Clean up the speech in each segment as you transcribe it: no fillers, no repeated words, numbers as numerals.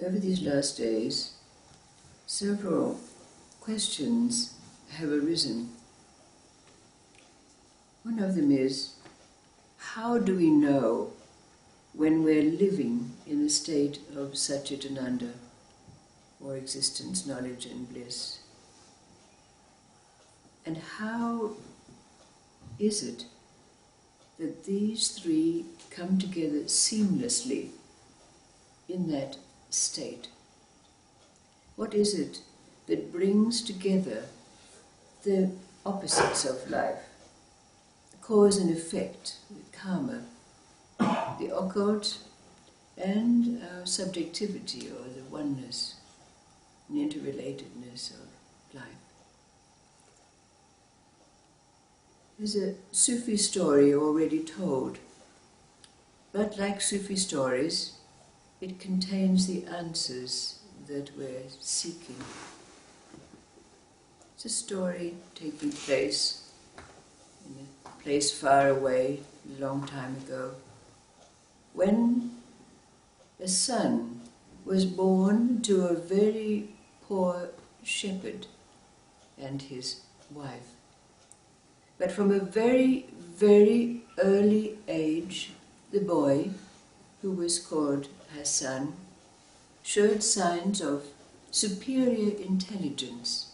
Over these last days, several questions have arisen. One of them is, how do we know when we're living in a state of Satchitananda, or existence, knowledge and bliss? And how is it that these three come together seamlessly in that state? What is it that brings together the opposites of life, the cause and effect, the karma, the occult, and our subjectivity, or the oneness and interrelatedness of life? There's a Sufi story already told, but like Sufi stories, it contains the answers that we're seeking. It's a story taking place in a place far away, a long time ago, when a son was born to a very poor shepherd and his wife. But from a very, very early age, the boy, who was called Hassan, showed signs of superior intelligence.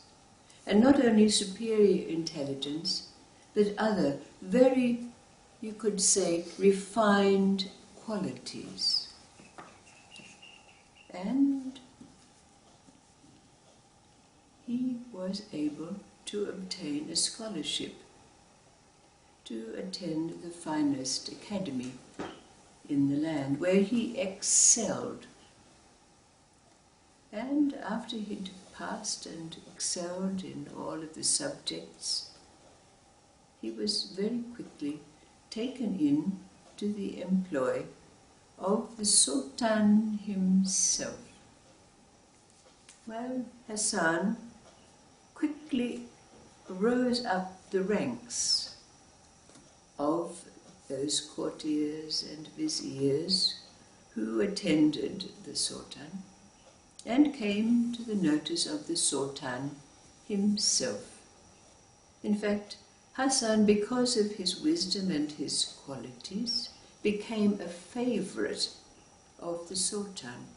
And not only superior intelligence, but other very, you could say, refined qualities. And he was able to obtain a scholarship to attend the finest academy in the land, where he excelled. And after he'd passed and excelled in all of the subjects, he was very quickly taken in to the employ of the Sultan himself. Well, Hassan quickly rose up the ranks of those courtiers and viziers who attended the Sultan, and came to the notice of the Sultan himself. In fact, Hassan, because of his wisdom and his qualities, became a favorite of the Sultan.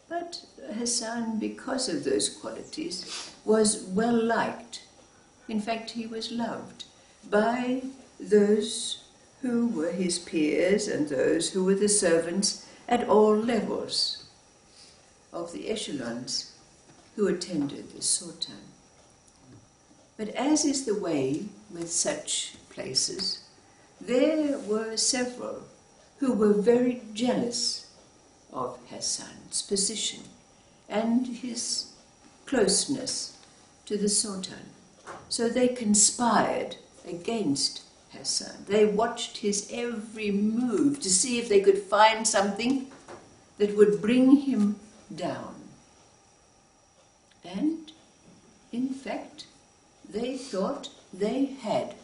But Hassan, because of those qualities, was well liked. In fact, he was loved by those who were his peers and those who were the servants at all levels of the echelons who attended the Sultan. But as is the way with such places, there were several who were very jealous of Hassan's position and his closeness to the Sultan. So they conspired against Hassan. They watched his every move to see if they could find something that would bring him down. And, in fact, they thought they had.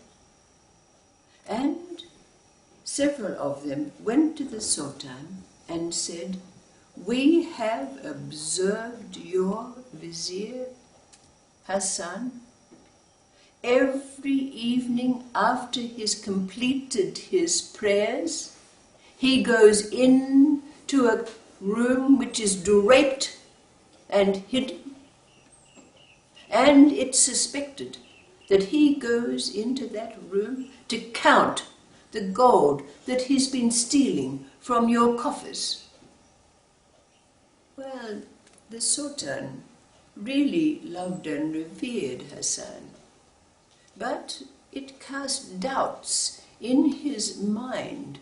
And several of them went to the Sultan and said, "We have observed your vizier, Hassan. Every evening after he's completed his prayers, he goes in to a room which is draped and hidden, and it's suspected that he goes into that room to count the gold that he's been stealing from your coffers." Well, the Sultan really loved and revered Hassan, but it cast doubts in his mind,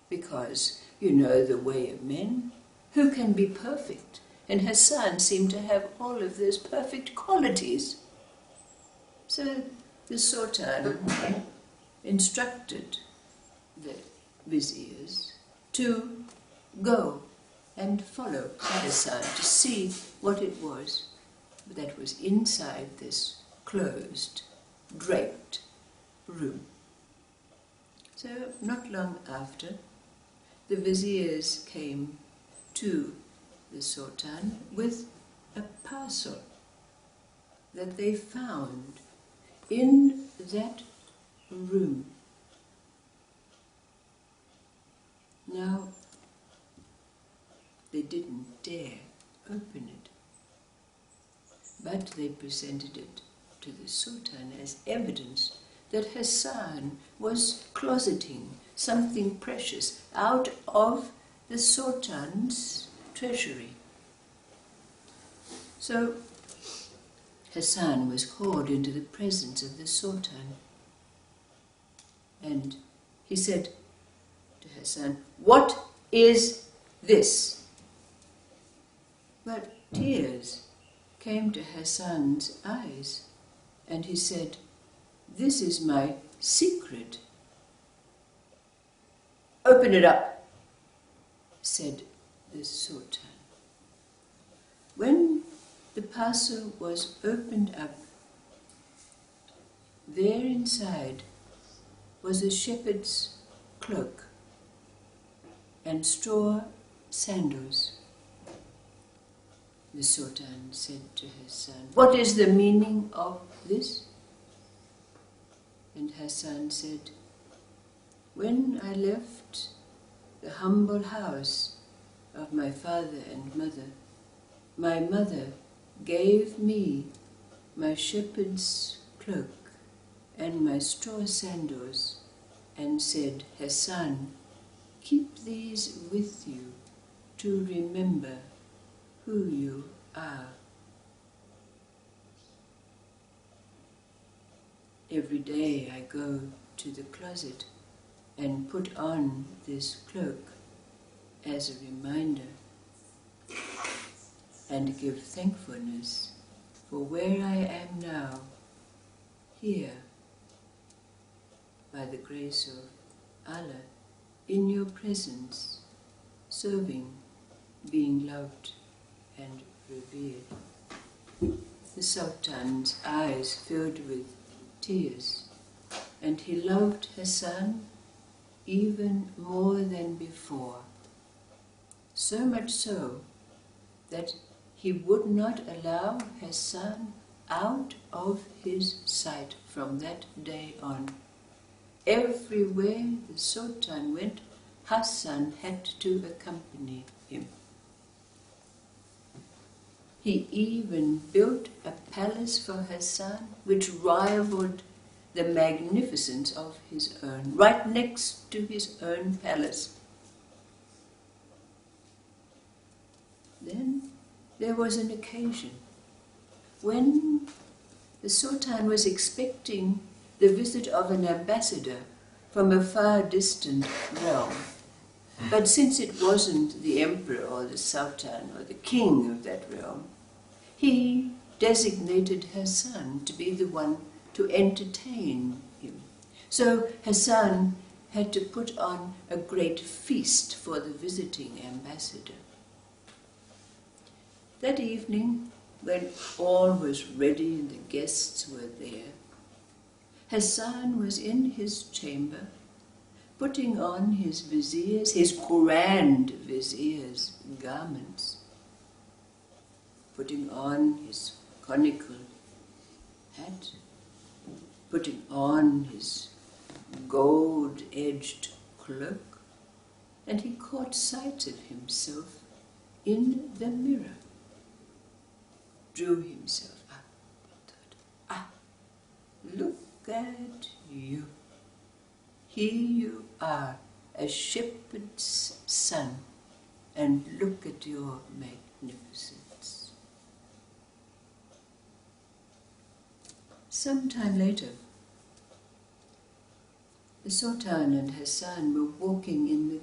because you know the way of men, who can be perfect? And Hassan seemed to have all of those perfect qualities. So the Sultan instructed the viziers to go and follow Hassan to see what it was that was inside this closed, draped room. So not long after, the viziers came to the Sultan with a parcel that they found in that room. Now, they didn't dare open it, but they presented it to the Sultan as evidence that Hassan was closeting something precious out of the Sultan's treasury. So Hassan was called into the presence of the Sultan, and he said to Hassan, "What is this?" But tears came to Hassan's eyes, and he said, "This is my secret." "Open it up," said the Sultan. When the parcel was opened up, there inside was a shepherd's cloak and straw sandals. The Sultan said to Hassan, "What is the meaning of this?" And Hassan said, "When I left the humble house of my father and mother, my mother gave me my shepherd's cloak and my straw sandals and said, 'Hassan, keep these with you to remember who you are.' Every day I go to the closet and put on this cloak as a reminder and give thankfulness for where I am now, here, by the grace of Allah, in your presence, serving, being loved and revered." The Sultan's eyes filled with tears, and he loved Hassan even more than before, so much so that he would not allow Hassan out of his sight from that day on. Everywhere the Sultan went, Hassan had to accompany him. He even built a palace for Hassan which rivaled the magnificence of his own, right next to his own palace. Then there was an occasion when the Sultan was expecting the visit of an ambassador from a far distant realm. But since it wasn't the emperor or the sultan or the king of that realm, he designated Hassan to be the one to entertain him. So Hassan had to put on a great feast for the visiting ambassador. That evening, when all was ready and the guests were there, Hassan was in his chamber, putting on his vizier's, his grand vizier's garments, putting on his conical hat, putting on his gold-edged cloak, and he caught sight of himself in the mirror, drew himself up, thought, "Ah, look at you. Here you are, a shepherd's son, and look at your magnificence." Some time later, the Sultan and Hassan were walking in the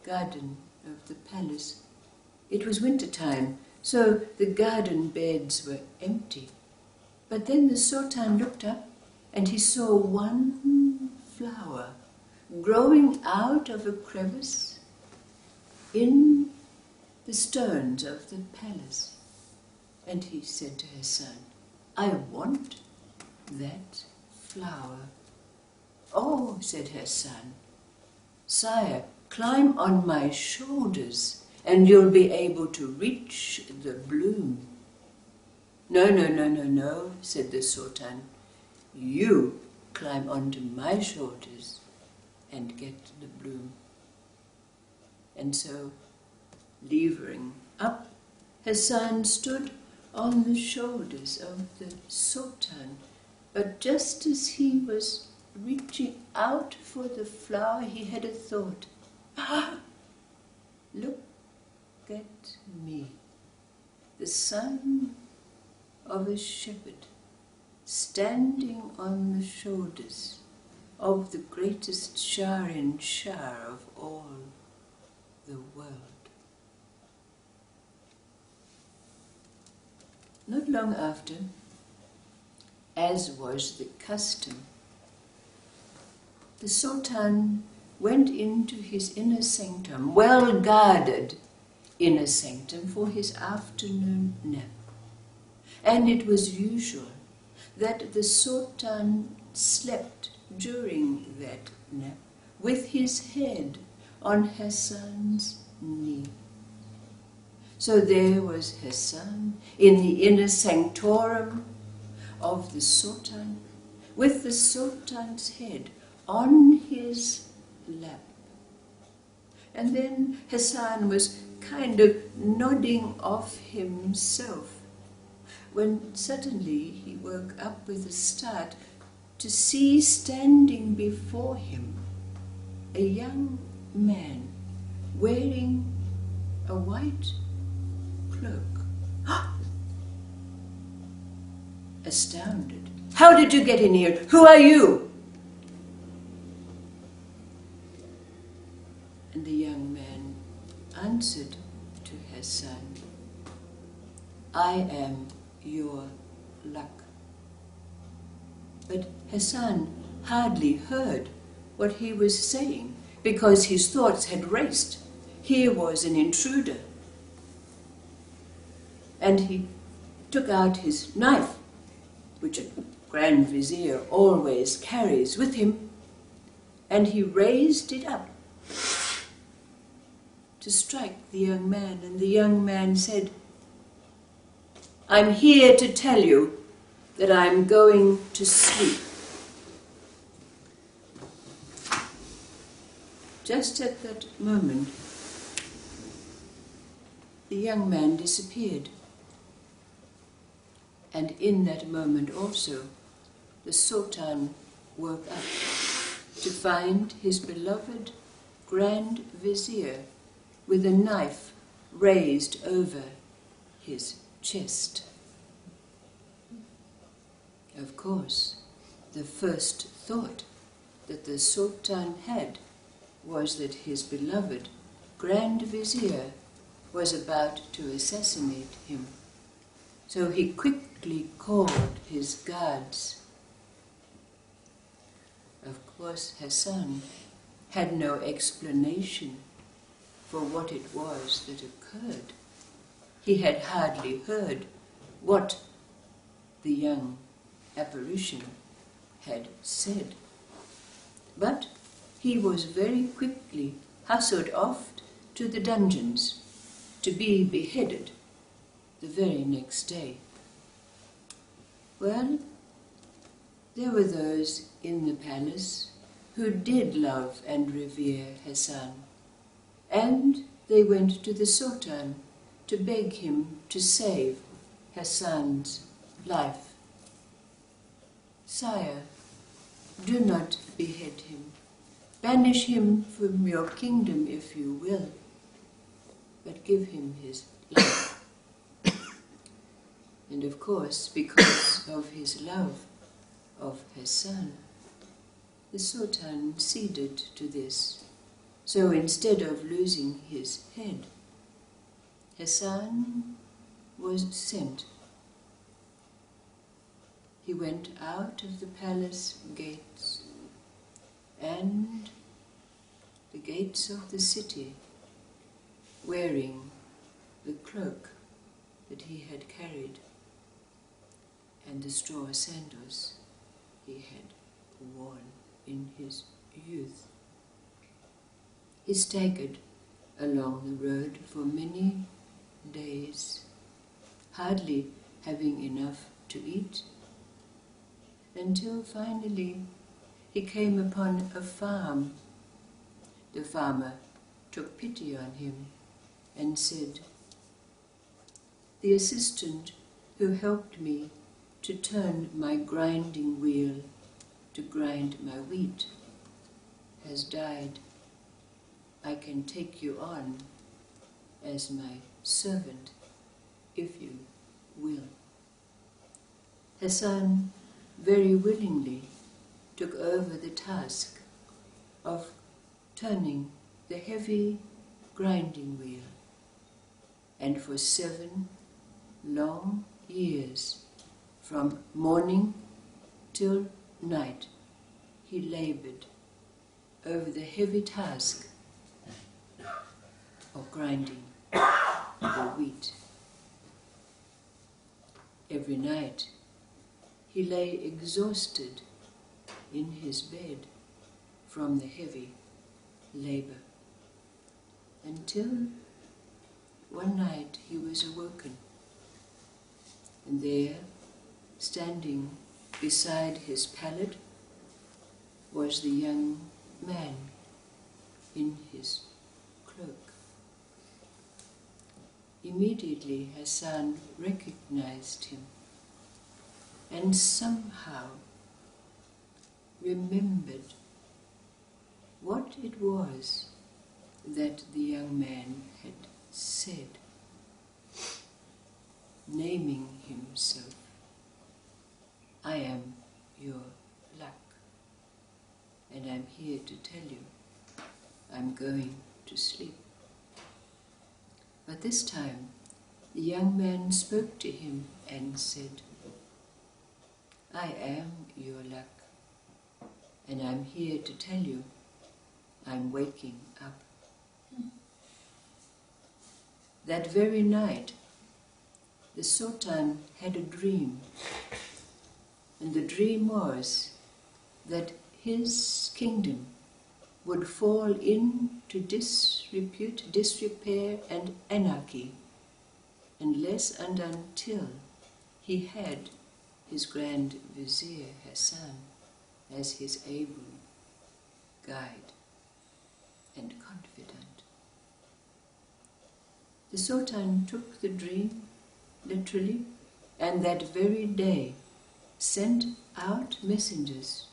garden of the palace. It was winter time, so the garden beds were empty. But then the Sultan looked up and he saw one flower growing out of a crevice in the stones of the palace. And he said to Hassan, "I want that flower." "Oh," said Hassan, "Sire, climb on my shoulders and you'll be able to reach the bloom." "No, no, no, no, no," said the Sultan. "You climb onto my shoulders and get the bloom." And so, levering up, Hassan stood on the shoulders of the Sultan. But just as he was reaching out for the flower, he had a thought. "Ah, look at me, the son of a shepherd, standing on the shoulders of the greatest Shah-in-Shah of all the world." Not long after, as was the custom, the Sultan went into his inner sanctum, well-guarded inner sanctum, for his afternoon nap. And it was usual that the Sultan slept during that nap with his head on Hassan's knee. So there was Hassan in the inner sanctorum of the Sultan, with the Sultan's head on his lap. And then Hassan was kind of nodding off himself, when suddenly he woke up with a start to see standing before him a young man wearing a white cloak. Astounded. "How did you get in here? Who are you?" And the young man answered to Hassan, "I am your luck." But Hassan hardly heard what he was saying, because his thoughts had raced. Here was an intruder. And he took out his knife, which a Grand Vizier always carries with him, and he raised it up to strike the young man. And the young man said, "I'm here to tell you that I'm going to sleep." Just at that moment, the young man disappeared. And in that moment also, the Sultan woke up to find his beloved Grand Vizier with a knife raised over his chest. Of course, the first thought that the Sultan had was that his beloved Grand Vizier was about to assassinate him. So he quickly called his guards. Of course, Hassan had no explanation for what it was that occurred. He had hardly heard what the young apparition had said. But he was very quickly hustled off to the dungeons to be beheaded the very next day. Well, there were those in the palace who did love and revere Hassan, and they went to the Sultan to beg him to save Hassan's life. "Sire, do not behead him. Banish him from your kingdom if you will, but give him his life." And of course, because of his love of Hassan, the Sultan ceded to this. So instead of losing his head, Hassan was sent. He went out of the palace gates and the gates of the city, wearing the cloak that he had carried and the straw sandals he had worn in his youth. He staggered along the road for many days, hardly having enough to eat, until finally he came upon a farm. The farmer took pity on him and said, "The assistant who helped me to turn my grinding wheel to grind my wheat has died. I can take you on as my servant if you will." Hassan very willingly took over the task of turning the heavy grinding wheel, and for 7 long years, from morning till night, he labored over the heavy task of grinding the wheat. Every night he lay exhausted in his bed from the heavy labor, until one night he was awoken, and there, standing beside his pallet, was the young man in his cloak. Immediately Hassan recognized him and somehow remembered what it was that the young man had said, naming himself, "I am your luck, and I'm here to tell you I'm going to sleep." But this time the young man spoke to him and said, "I am your luck, and I'm here to tell you I'm waking up." That very night, the Sultan had a dream, and the dream was that his kingdom would fall into disrepute, disrepair and anarchy unless and until he had his Grand Vizier Hassan as his able guide and confidant. The Sultan took the dream literally, and that very day sent out messengers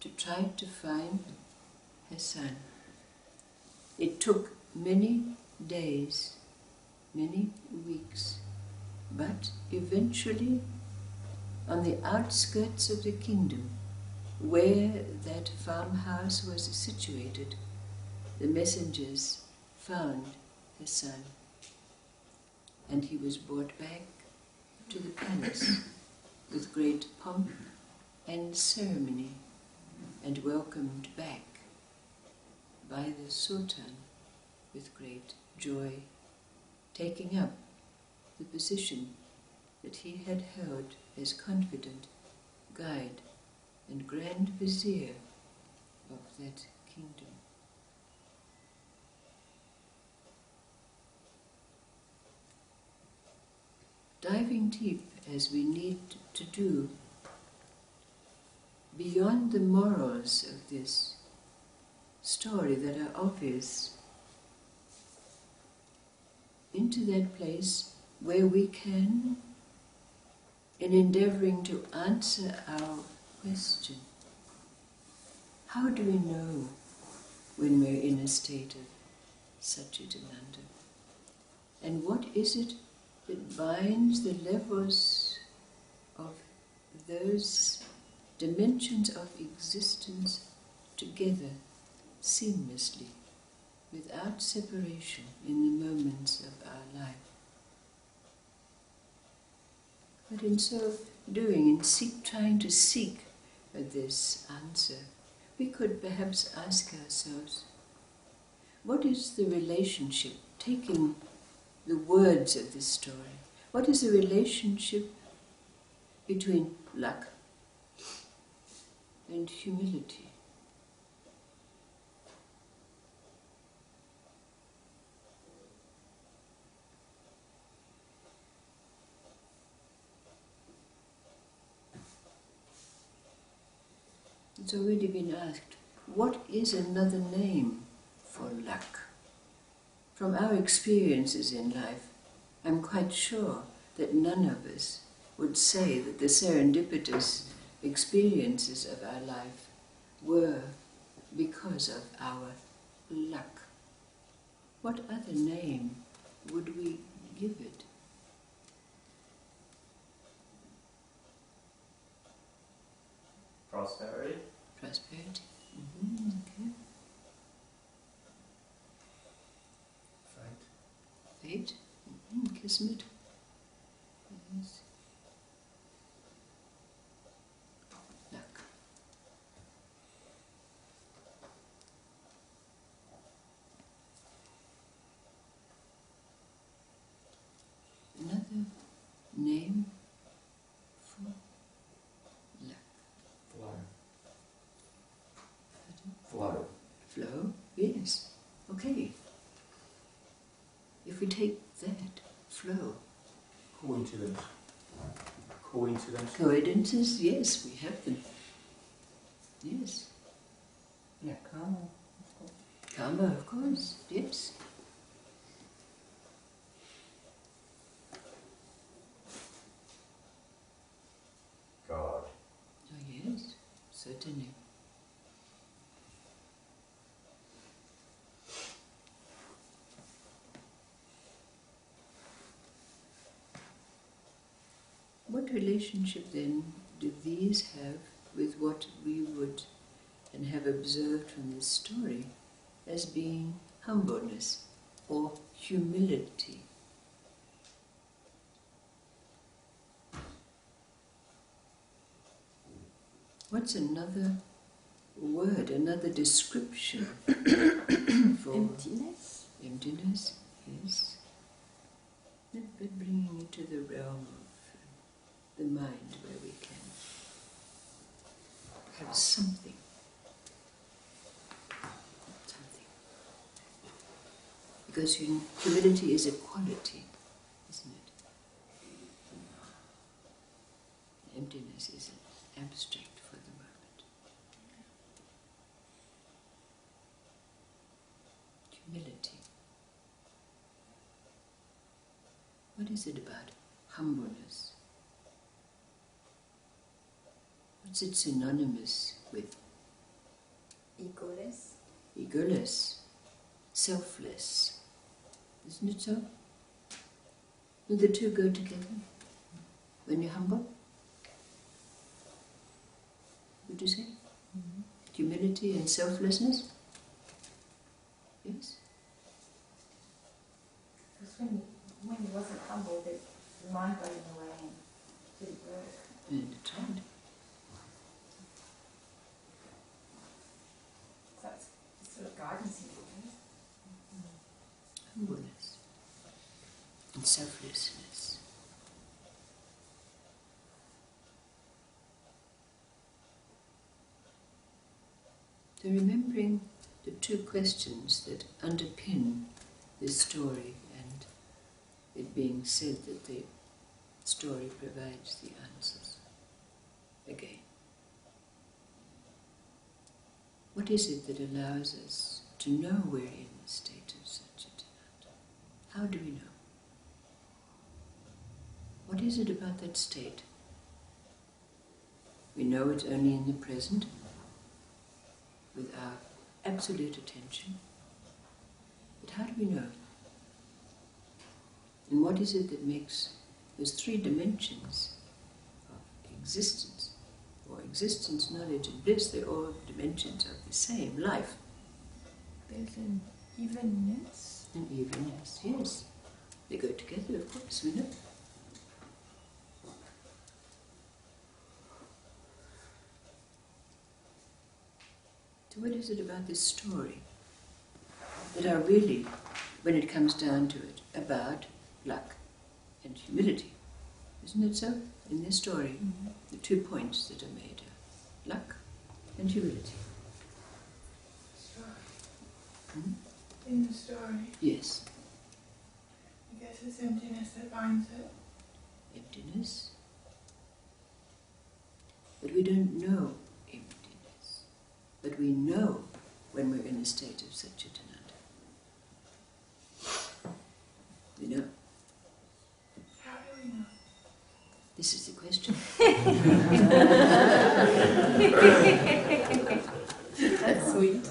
to try to find Hassan. It took many days, many weeks, but eventually, on the outskirts of the kingdom, where that farmhouse was situated, the messengers found Hassan, and he was brought back to the palace with great pomp and ceremony, and welcomed back by the Sultan with great joy, taking up the position that he had held as confidant, guide, and Grand Vizier of that kingdom. Diving deep as we need to do, beyond the morals of this story that are obvious, into that place where we can, in endeavoring to answer our question, how do we know when we're in a state of Satchitananda? And what is it that binds the levels of those dimensions of existence together seamlessly, without separation in the moments of our life? But in so doing, in trying to seek this answer, we could perhaps ask ourselves, what is the relationship, taking the words of this story, what is the relationship between luck and humility? It's already been asked, what is another name for luck? From our experiences in life, I'm quite sure that none of us would say that the serendipitous experiences of our life were because of our luck. What other name would we give it? Prosperity. Prosperity. Okay. Fate. Fate. Kismet. Yes. Luck. Another name for luck. Flow. Flow, yes. Okay. If we take that, flow. Coincidence. Coincidence. Coincidences, yes, we have them. Yes. Yeah, karma. Karma, of course, yes. God. Oh, yes, certainly. What relationship then do these have with what we would and have observed from this story as being humbleness or humility? What's another word, another description for Emptiness. emptiness? Yes. But bringing it to the realm of the mind where we can have something. Because humility is a quality, isn't it? Emptiness is an abstract for the moment. Humility. What is it about humbleness? What's it synonymous with? Egoless. Egoless, selfless. Isn't it so? Do the two go together? When you're humble? Would you say? Mm-hmm. Humility and selflessness? Yes? Because when he wasn't humble, the mind got in the way and didn't work. And that's right. So that's sort of guidance in it. Humbleness and selflessness. So remembering the two questions that underpin this story, and it being said that the story provides the answers. Again, what is it that allows us to know we're in the state of Satchitananda? How do we know? What is it about that state? We know it's only in the present, with our absolute attention. But how do we know? And what is it that makes those three dimensions of existence, or existence, knowledge and bliss, they're all dimensions of the same life. There's an evenness. And evenness, yes. They go together, of course, we know. So what is it about this story that are really, when it comes down to it, about luck and humility? Isn't it so? In this story, the 2 points that are made are luck and humility. Hmm? In the story, Yes. I guess it's emptiness that binds it. Emptiness. But we don't know emptiness. but we know when we're in a state of Satchitananda. You know? How do we know? This is the question. That's sweet.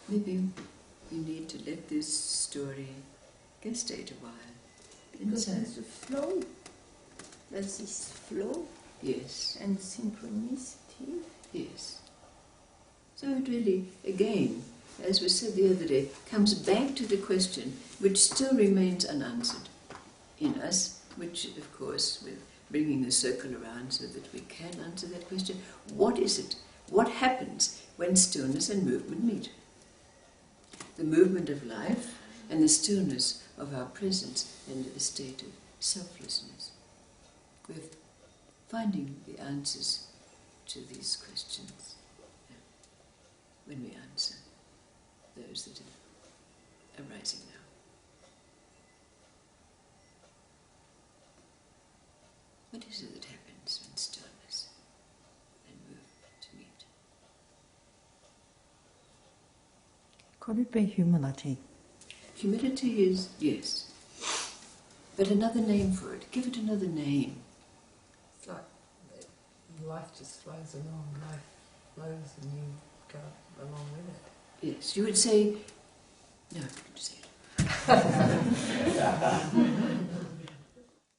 Maybe we need to let this story gestate a while. Because Inside. there's a flow. There's this flow Yes, and synchronicity. yes. So it really, again, as we said the other day, comes back to the question which still remains unanswered in us, which, of course, with bringing the circle around so that we can answer that question. What is it? What happens when stillness and movement meet? The movement of life and the stillness of our presence and a state of selflessness. We're finding the answers to these questions when we answer those that are arising now. What is it that happens when stillness and movement meet? Could it be humility? Humility is, yes, but another name for it. Give it another name. It's like life just flows along, life flows and you go along with it. Yes, you would say, no, I couldn't say it.